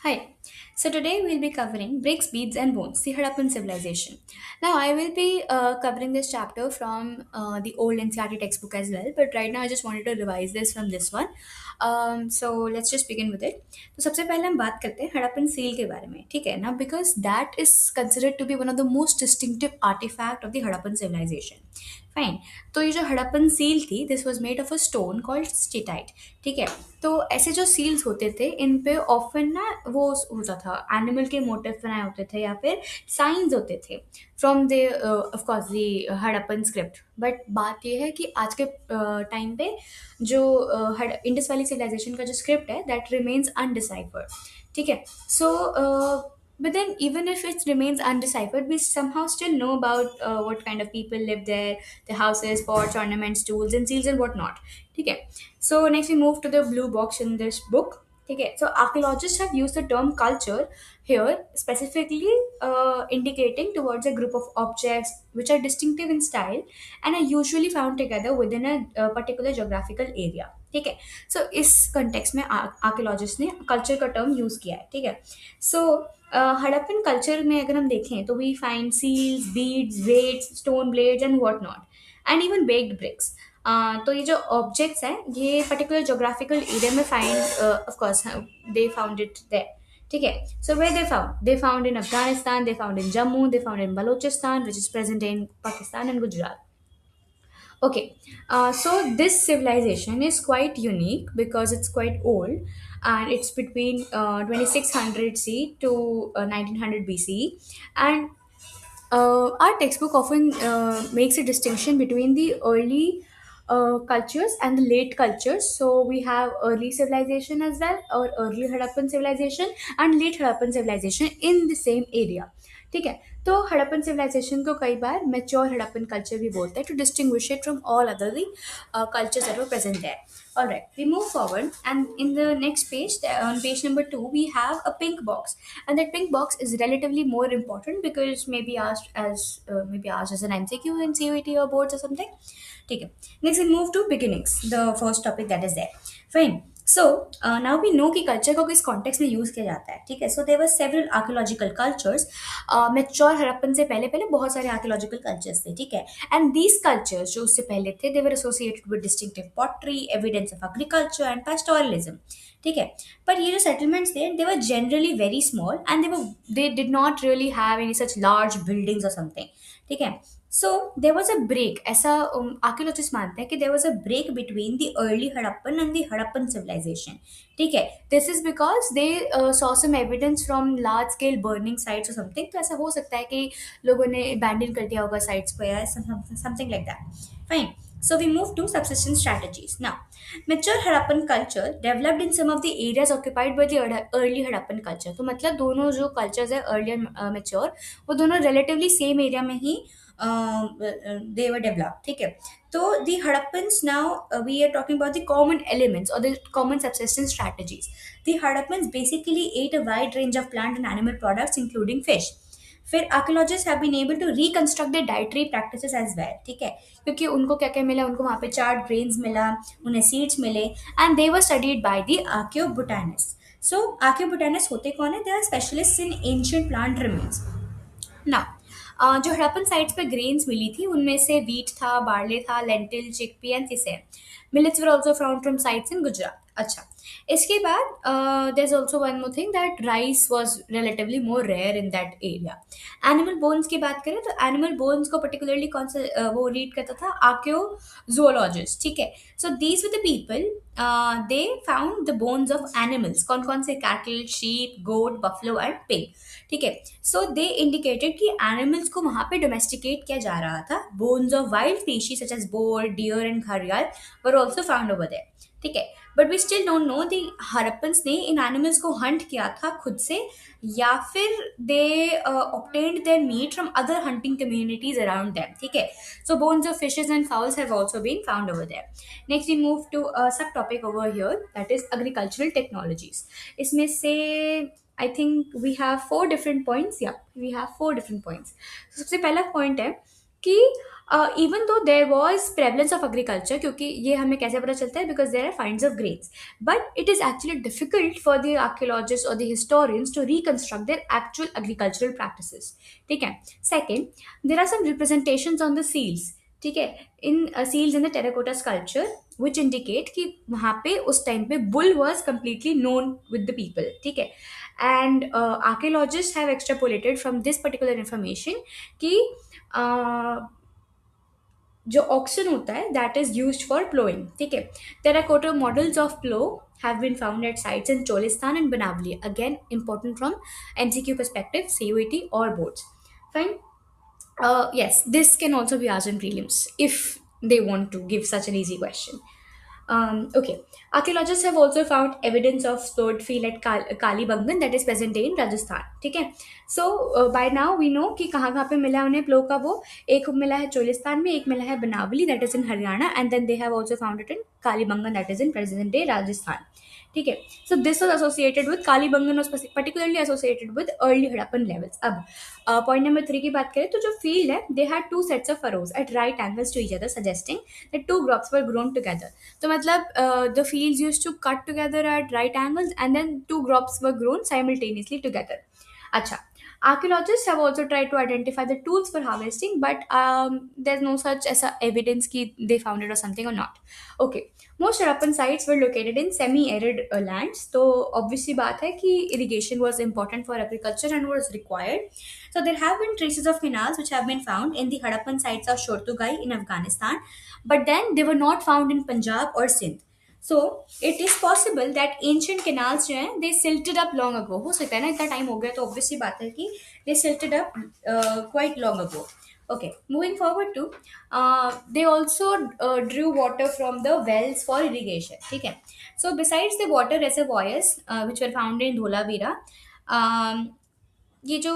Hi. So today we'll be covering bricks, beads, and bones, the Harappan civilization. Now I will be covering this chapter from the old NCERT textbook as well, but right now I just wanted to revise this from this one. So let's just begin with it. तो सबसे पहले हम बात करते हैं Harappan seal के बारे में, ठीक है ना? Because that is considered to be one of the most distinctive artifact of the Harappan civilization. Fine. तो ये जो हड़प्पन सील थी, this was made of a stone called steatite. ठीक है. तो ऐसे जो सील्स होते थे इन पे ऑफन ना वो होता था, एनिमल के मोटिव बनाए होते थे या फिर साइंस होते थे from the of course the Harappan script. But बात ये है कि आज के टाइम पे जो इंडस वैली सिविलाइजेशन का जो स्क्रिप्ट है दैट रिमेन्स अनडिसाइफर्ड. ठीक है. सो but then, even if it remains undeciphered, we somehow still know about what kind of people live there, the houses, pots, ornaments, tools, and seals, and whatnot. Okay. So next we move to the blue box in this book. Okay. So archaeologists have used the term culture here specifically indicating towards a group of objects which are distinctive in style and are usually found together within a particular geographical area. ठीक है. सो इस context में archaeologist ने culture का term use किया है. ठीक है. सो हड़प्पन कल्चर में अगर हम देखें तो we find seals, beads, weights, stone blades and what not and even baked bricks. तो ये जो ऑब्जेक्ट्स हैं ये पर्टिकुलर जोग्राफिकल एरिया में find of course they found it there. ठीक है. So where they found in Afghanistan, they found in Jammu, they found in Balochistan which is present in Pakistan and Gujarat. Okay, so this civilization is quite unique because it's quite old and it's between 2600 C to 1900 BCE. And our textbook often makes a distinction between the early cultures and the late cultures. So we have early civilization as well, or early Harappan civilization and late Harappan civilization in the same area. ठीक है. तो Harappan civilisation को कई बार mature Harappan culture भी बोलते हैं to distinguish it from all other the cultures that were present there. All right, we move forward, and in the next page, on page number 2, we have a pink box, and that pink box is relatively more important because maybe asked as an MCQ in CUET or boards or something. ठीक है. Next, we move to beginnings, the first topic that is there. Fine. So now we know कि culture को किस context में use किया जाता है. ठीक है. So there were several archaeological cultures. Mature Harappan से पहले पहले बहुत सारे आर्कियोलॉजिकल कल्चर्स थे. ठीक है. एंड दीज कल्चर्स जो उससे पहले थे they were associated with distinctive pottery, evidence of agriculture and pastoralism. ठीक है. पर ये जो सेटलमेंट्स थे they were generally very small and they did not really have any such large buildings और समथिंग. ठीक है. So there was a break, ऐसा आर्कियोलॉजिस्ट मानते हैं कि there was a break between the early Harappan and the Harappan civilisation. ठीक है. This is because they saw some evidence from large scale burning sites और समथिंग. तो ऐसा हो सकता है कि लोगों ने अबैंडन कर दिया होगा साइट्स को या something like that. Fine. So we move to subsistence strategies. Now, mature Harappan culture developed in some of the areas occupied by the early Harappan culture. तो मतलब दोनों जो cultures है early and mature वो दोनों relatively same area में ही they were developed. ठीक है. तो the Harappans now we are talking about the common elements or the common subsistence strategies. The Harappans basically ate a wide range of plant and animal products including fish. फिर archaeologist have been able to reconstruct the dietary practices as well. ठीक है. क्योंकि उनको क्या क्या मिला, उनको वहाँ पे चार्ड ग्रेन्स मिला, उन्हें सीड्स मिले and they were studied by the archaeobotanist. So archaeobotanist होते कौन है? They are specialist in ancient plant remains. ना जो हड़प्पन साइट्स पे ग्रेन्स मिली थी उनमें से वीट था, बार्ले था, lentil, chickpea and sesame. Millets were also found from sites in Gujarat. अच्छा. इसके बाद there is also one more thing that rice was relatively more rare in that area. Animal bones की बात करें तो एनिमल बोन्स को particularly कौन सा वो रीड करता था? आर्कियोजोलॉजिस्ट. ठीक है. So these with the people they found the bones of animals. कौन कौन से? Cattle, sheep, goat, buffalo and pig. ठीक है. सो दे इंडिकेटेड कि एनिमल्स को वहां पे डोमेस्टिकेट किया जा रहा था. Bones of wild species such as boar, deer and घड़ियाल were also found over there. ठीक है. But we still don't know the Harappans ने इन एनिमल्स को हंट किया था खुद से या फिर they obtained their meat from other hunting communities around them. ठीक है. So bones of fishes and fowls have also been found over there. Next we move to subtopic over here that is agricultural technologies. इसमें से I think we have four different points. Yeah, we have four different points. So सबसे पहला point है कि even though there was prevalence of agriculture, क्योंकि ये हमें कैसे पता चलता है, because there are finds of grains, but it is actually difficult for the archaeologist और the historians to reconstruct their actual agricultural practices. ठीक है. Second, there are some representations on the seals. ठीक है. In seals in the terracotta sculpture which indicate कि वहां पे उस time पे bull was completely known with the people. ठीक है. And archaeologist have extrapolated from this particular information कि जो ऑक्सन होता है that is used for ploughing. ठीक है. Terracotta models of plough have been found at sites in Cholistan and Banavli. Again, important from MCQ perspective, CUET or boards. Fine. Yes, this can also be asked in prelims if they want to give such an easy question. Okay. Archaeologists have also found evidence of stored field at Kalibangan, that is present day in Rajasthan. ठीक है. So by now we know कि कहाँ कहाँ पे मिला है उन्हें प्लो का वो. एक मिला है चोलिस्तान में, एक मिला है बनावली, that is in Haryana, and then they have also found it in Kalibangan, that is in present day Rajasthan. ठीक है. So this was associated with Kalibangan was particularly associated with early Harappan levels. अब point number 3 की बात करें तो जो field है, they had two sets of furrows at right angles to each other, suggesting that two crops were grown together. तो मतलब the fields used to cut together at right angles and then two crops were grown simultaneously together. Acha. Archaeologists have also tried to identify the tools for harvesting, but there's no such as a evidence कि they found it or something or not. Okay. Most Harappan sites were located in semi-arid lands. तो obviously बात है कि irrigation was important for agriculture and was required. So there have been traces of canals which have been found in the Harappan sites of Shortugai in Afghanistan, but then they were not found in Punjab or Sindh. So it is possible that ancient canals जो हैं they silted up long ago. हो सकता है ना, इतना time हो गया तो obviously बात है कि they silted up quite long ago. Okay, moving forward to they also drew water from the wells for irrigation. ठीक है. So besides the water reservoirs which were found in Dholavira, ये जो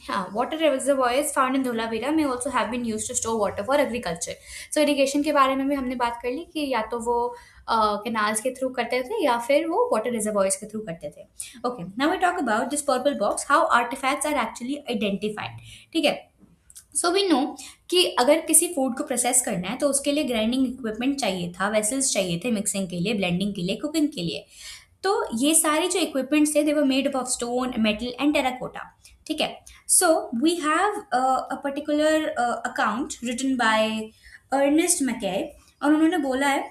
हाँ water reservoirs found in Dholavira में also have been use to store water for agriculture. So irrigation के बारे में भी हमने बात कर ली कि या तो वो कैनाल्स के थ्रू करते थे या फिर वो वाटर रिजर्वॉयर्स के थ्रू करते थे. Okay, now we talk about this purple box, how artefacts are actually identified. ठीक है. सो वी नो कि अगर किसी फूड को प्रोसेस करना है तो उसके लिए ग्राइंडिंग इक्विपमेंट चाहिए था, वेसल्स चाहिए थे मिक्सिंग के लिए, ब्लेंडिंग के लिए, कुकिंग के लिए. तो ये सारे जो इक्विपमेंट्स थे they were made up of stone, metal and terracotta. ठीक है. So we have a particular account written by Ernest Mackay, और उन्होंने बोला है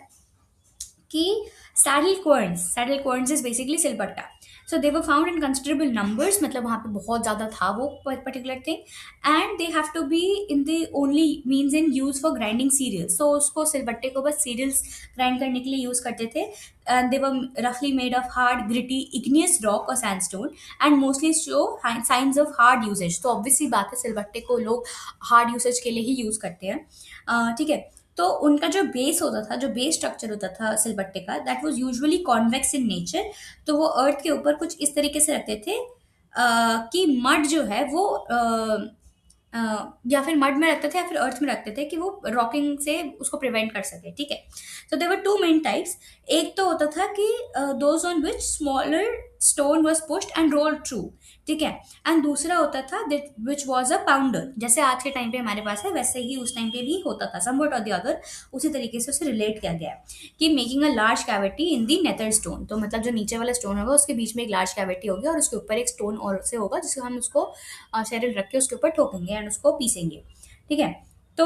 कि saddle querns is basically silbatta. So they were found in considerable numbers, मतलब वहाँ पे बहुत ज़्यादा था वो particular thing, and they have to be in the only means in use for grinding cereals. So उसको सिलबट्टे को बस सीरियल्स ग्राइंड करने के लिए यूज़ करते थे. एंड दे वर रफली made of hard gritty igneous rock और sandstone and mostly show signs of hard usage. तो ऑब्वियसली बात है सिलबट्टे को लोग हार्ड यूसेज के लिए ही यूज़ करते हैं. ठीक है. तो उनका जो बेस होता था, जो बेस स्ट्रक्चर होता था सिलबट्टे का, that was usually convex in nature. तो वो अर्थ के ऊपर कुछ इस तरीके से रखते थे कि मड जो है वो या फिर मड में रखते थे या फिर अर्थ में रखते थे कि वो रॉकिंग से उसको प्रिवेंट कर सके. ठीक है. तो there were two main types. एक तो होता था कि those on which smaller stone was pushed and rolled through. ठीक है. एंड दूसरा होता था विच वॉज अ पाउंडर. जैसे आज के टाइम पे हमारे पास है वैसे ही उस टाइम पे भी होता था, समवट और द अदर उसी तरीके से उसे रिलेट किया गया है कि making a large cavity in the nether stone. तो मतलब जो नीचे वाला स्टोन होगा उसके बीच में एक लार्ज कैविटी होगी और उसके ऊपर एक स्टोन और से होगा जिसको हम उसको शेरल रख के उसके ऊपर ठोकेंगे एंड उसको पीसेंगे. ठीक है. तो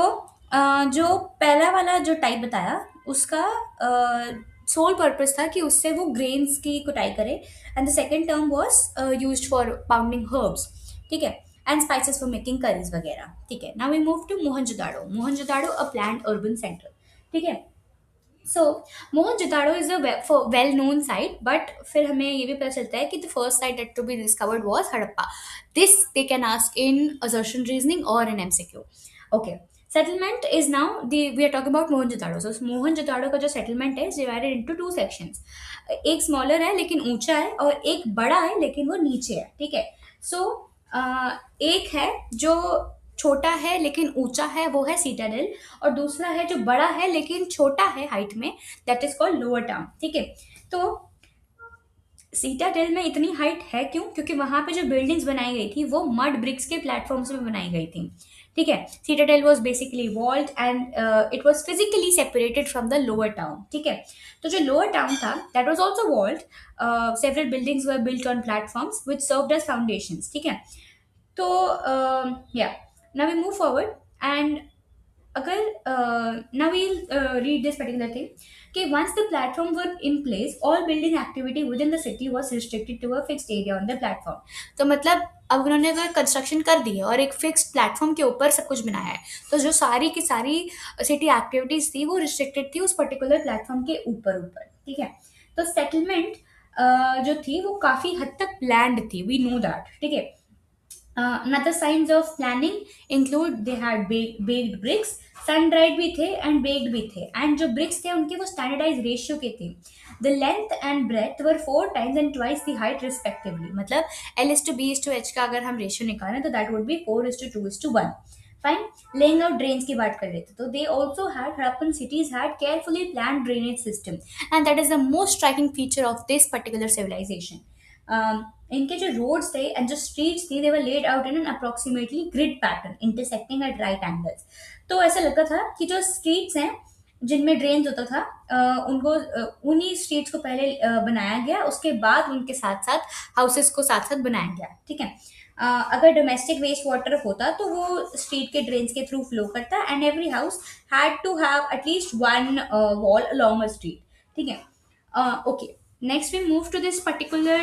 जो पहला वाला जो टाइप बताया उसका सोल पर्पस था कि उससे वो ग्रेन्स की कुटाई करे, and the second term was use for pounding herbs. ठीक है. And spices for making curries वगैरह. ठीक है. Now we move to Mohenjodaro. Mohenjodaro a planned urban centre. ठीक है. So Mohenjodaro is a well known site, but फिर हमें ये भी पता चलता है कि the first site that to be discovered was Harappa. This they can ask in assertion reasoning और in MCQ. Okay. Settlement is now we are talking about Mohenjodaro. So Mohenjodaro का जो सेटलमेंट है डिवाइडेड इनटू टू सेक्शंस. एक smaller है लेकिन ऊंचा है और एक बड़ा है लेकिन वो नीचे है. ठीक है. सो एक है जो छोटा है लेकिन ऊंचा है, वो है सीटाडेल, और दूसरा है जो बड़ा है लेकिन छोटा है हाइट में, that is called lower town. ठीक है. तो सीटाडेल में इतनी हाइट है क्यों? क्योंकि वहां पे जो बिल्डिंग्स बनाई गई थी वो मड ब्रिक्स के प्लेटफॉर्म्स में बनाई गई थी। ठीक है। Citadel was basically walled and it was physically separated from the lower town. ठीक है। तो जो लोअर टाउन था that was also walled. Several buildings were built on platforms which served as foundations. ठीक है। तो या now we move forward and अगर now we'll read this particular thing कि once the platform were in place all building activity within the city was restricted to a fixed area on the platform। तो मतलब अब उन्होंने अगर construction कर दी है और एक फिक्स्ड प्लेटफॉर्म के ऊपर सब कुछ बनाया है, तो जो सारी की सारी सिटी एक्टिविटीज थी वो रिस्ट्रिक्टेड थी उस पर्टिकुलर प्लेटफॉर्म के ऊपर ऊपर। ठीक है। तो सेटलमेंट जो थी वो काफी हद तक प्लान्ड थी, वी नो दैट। ठीक है। Another signs of planning include they had baked bricks, sun dried भी थे and baked भी थे, and जो bricks थे उनके वो standardized ratio के थे। The length and breadth were 4 times and twice the height respectively। मतलब L is to B is to H का अगर हम ratio निकालें तो that would be 4 is to 2 is to 1। Fine। Laying out drains की बात कर लेते तो they also had Harappan cities had carefully planned drainage system and that is the most striking feature of this particular civilization। इनके जो roads थे and जो streets थी they were laid out in an approximately grid pattern intersecting at right angles. तो ऐसा लगता था कि जो स्ट्रीट्स हैं जिनमें ड्रेन्स होता था उनको उन्हीं स्ट्रीट्स को पहले बनाया गया, उसके बाद उनके साथ साथ हाउसेस को साथ साथ बनाया गया। ठीक है। अगर डोमेस्टिक वेस्ट वाटर होता तो वो स्ट्रीट के ड्रेन्स के थ्रू फ्लो करता and every house had to have at least one wall along a street. ठीक है। Okay, next we move to this particular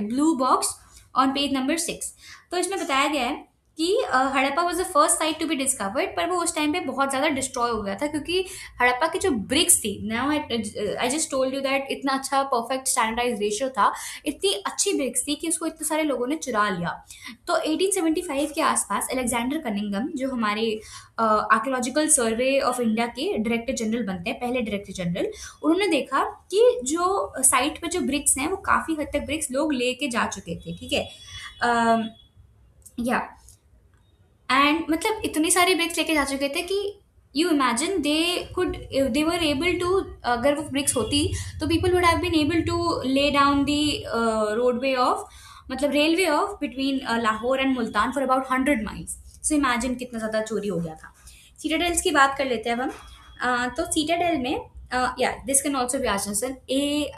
blue box on page number 6। तो इसमें बताया गया है कि Harappa was the first site to be discovered, पर वो उस टाइम पे बहुत ज़्यादा डिस्ट्रॉय हो गया था क्योंकि हड़प्पा की जो ब्रिक्स थी, now I just told you that इतना अच्छा परफेक्ट स्टैंडर्डाइज रेशियो था, इतनी अच्छी ब्रिक्स थी कि उसको इतने सारे लोगों ने चुरा लिया। तो 1875 के आसपास अलेक्जेंडर कनिंगम जो हमारे आर्कियोलॉजिकल सर्वे ऑफ इंडिया के डायरेक्टर जनरल बनते हैं, पहले डायरेक्टर जनरल, उन्होंने देखा कि जो साइट पे जो ब्रिक्स हैं वो काफ़ी हद तक ब्रिक्स लोग लेके जा चुके थे। ठीक है। या एंड मतलब इतनी सारी ब्रिक्स लेके जा चुके थे कि you imagine they were able to, अगर वो ब्रिक्स होती तो people would have been able to lay down the roadway of, मतलब railway of between Lahore and Multan for about 100 miles. So imagine कितना ज़्यादा चोरी हो गया था। सीटाडेल्स की बात कर लेते हैं अब हम। तो सीटाडेल में या this can also be answer A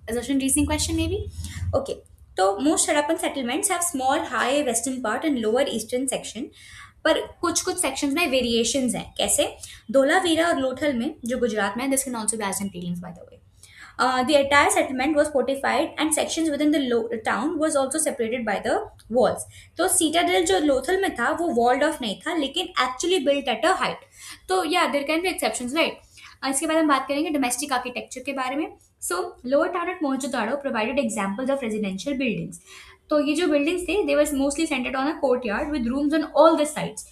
assertion reasoning question maybe। Okay। तो most Harappan settlements have small high western part and lower eastern section, पर कुछ कुछ सेक्शंस में वेरिएशंस हैं। कैसे? धोलावीरा और लोथल में जो गुजरात में है, दिस कैन आल्सो बी एज in prelims by the way. The entire settlement was fortified and sections within the town was also separated by the walls। तो सीटाडेल जो लोथल में था वो वॉल्ड ऑफ नहीं था लेकिन actually built at a height. तो या there can be exceptions, right. इसके बाद हम बात करेंगे डोमेस्टिक आर्किटेक्चर के बारे में। So lower town at Mohenjodaro provided examples of residential buildings. तो ये जो बिल्डिंग्स थे they were mostly centred on a courtyard with rooms on all the sides.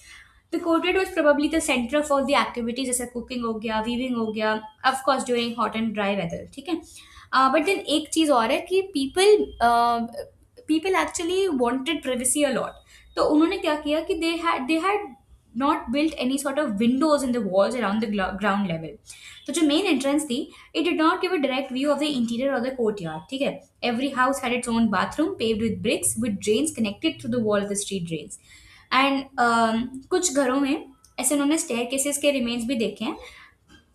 The courtyard was probably the centre of all the activities, जैसे cooking हो गया, weaving हो गया, of course during hot and dry weather. ठीक है। But then एक चीज और है कि people actually wanted privacy a lot. तो उन्होंने क्या किया कि they had not built any sort of windows in the walls around the ground level। तो जो मेन एंट्रेंस थी it did not give a direct view of the interior or the courtyard। ठीक है। every house had its own bathroom paved with bricks with drains connected to the wall of the street drains। and कुछ घरों में ऐसे उन्होंने stair cases के remains भी देखे हैं।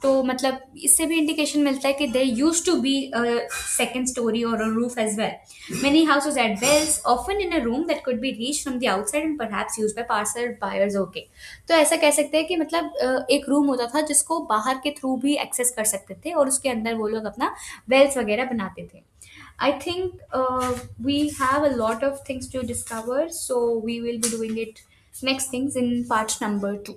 तो मतलब इससे भी इंडिकेशन मिलता है कि they use to be second storey और a roof as well. Many houses had wells often in a room that could be reach from the outside and perhaps used by passers बायर्स। Okay. तो ऐसा कह सकते हैं कि मतलब एक रूम होता था जिसको बाहर के थ्रू भी एक्सेस कर सकते थे और उसके अंदर वो लोग अपना वेल्स वगैरह बनाते थे। I think we have a lot of things to discover, so we will be doing it next things in part number 2।